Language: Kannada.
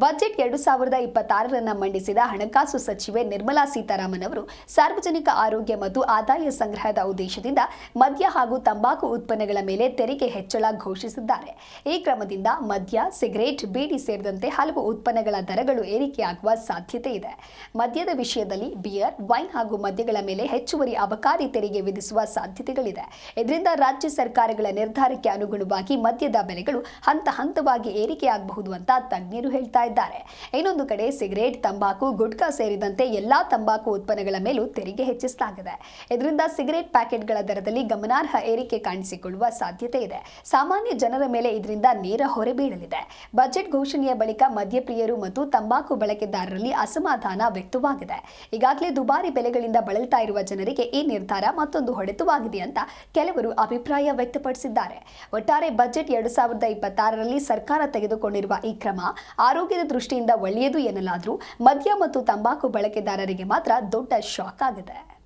ಬಜೆಟ್ 2026 ಮಂಡಿಸಿದ ಹಣಕಾಸು ಸಚಿವೆ ನಿರ್ಮಲಾ ಸೀತಾರಾಮನ್ ಅವರು ಸಾರ್ವಜನಿಕ ಆರೋಗ್ಯ ಮತ್ತು ಆದಾಯ ಸಂಗ್ರಹದ ಉದ್ದೇಶದಿಂದ ಮದ್ಯ ಹಾಗೂ ತಂಬಾಕು ಉತ್ಪನ್ನಗಳ ಮೇಲೆ ತೆರಿಗೆ ಹೆಚ್ಚಳ ಘೋಷಿಸಿದ್ದಾರೆ. ಈ ಕ್ರಮದಿಂದ ಮದ್ಯ, ಸಿಗರೇಟ್, ಬೀಡಿ ಸೇರಿದಂತೆ ಹಲವು ಉತ್ಪನ್ನಗಳ ದರಗಳು ಏರಿಕೆಯಾಗುವ ಸಾಧ್ಯತೆ ಇದೆ. ಮದ್ಯದ ವಿಷಯದಲ್ಲಿ ಬಿಯರ್, ವೈನ್ ಹಾಗೂ ಮದ್ಯಗಳ ಮೇಲೆ ಹೆಚ್ಚುವರಿ ಅಬಕಾರಿ ತೆರಿಗೆ ವಿಧಿಸುವ ಸಾಧ್ಯತೆಗಳಿದೆ. ಇದರಿಂದ ರಾಜ್ಯ ಸರ್ಕಾರಗಳ ನಿರ್ಧಾರಕ್ಕೆ ಅನುಗುಣವಾಗಿ ಮದ್ಯದ ಬೆಲೆಗಳು ಹಂತ ಹಂತವಾಗಿ ಏರಿಕೆಯಾಗಬಹುದು ಅಂತ ತಜ್ಞರು ಹೇಳ್ತಾರೆ. ಇನ್ನೊಂದು ಕಡೆ ಸಿಗರೇಟ್, ತಂಬಾಕು, ಗುಟ್ಕಾ ಸೇರಿದಂತೆ ಎಲ್ಲಾ ತಂಬಾಕು ಉತ್ಪನ್ನಗಳ ಮೇಲೂ ತೆರಿಗೆ ಹೆಚ್ಚಿಸಲಾಗಿದೆ. ಇದರಿಂದ ಸಿಗರೇಟ್ ಪ್ಯಾಕೆಟ್ಗಳ ದರದಲ್ಲಿ ಗಮನಾರ್ಹ ಏರಿಕೆ ಕಾಣಿಸಿಕೊಳ್ಳುವ ಸಾಧ್ಯತೆ ಇದೆ. ಸಾಮಾನ್ಯ ಜನರ ಮೇಲೆ ಇದರಿಂದ ನೇರ ಹೊರೆ ಬೀಳಲಿದೆ. ಬಜೆಟ್ ಘೋಷಣೆಯ ಬಳಿಕ ಮದ್ಯಪ್ರಿಯರು ಮತ್ತು ತಂಬಾಕು ಬಳಕೆದಾರರಲ್ಲಿ ಅಸಮಾಧಾನ ವ್ಯಕ್ತವಾಗಿದೆ. ಈಗಾಗಲೇ ದುಬಾರಿ ಬೆಲೆಗಳಿಂದ ಬಳಲ್ತಾ ಇರುವ ಜನರಿಗೆ ಈ ನಿರ್ಧಾರ ಮತ್ತೊಂದು ಹೊಡೆತವಾಗಿದೆ ಅಂತ ಕೆಲವರು ಅಭಿಪ್ರಾಯ ವ್ಯಕ್ತಪಡಿಸಿದ್ದಾರೆ. ಒಟ್ಟಾರೆ ಬಜೆಟ್ 2026ರಲ್ಲಿ ಸರ್ಕಾರ ತೆಗೆದುಕೊಂಡಿರುವ ಈ ಕ್ರಮ ಆರೋಗ್ಯದ ದೃಷ್ಟಿಯಿಂದ ಒಳ್ಳೆಯದು ಎನ್ನಲಾದರೂ ಮದ್ಯ ಮತ್ತು ತಂಬಾಕು ಬಳಕೆದಾರರಿಗೆ ಮಾತ್ರ ದೊಡ್ಡ ಶಾಕ್ ಆಗಿದೆ.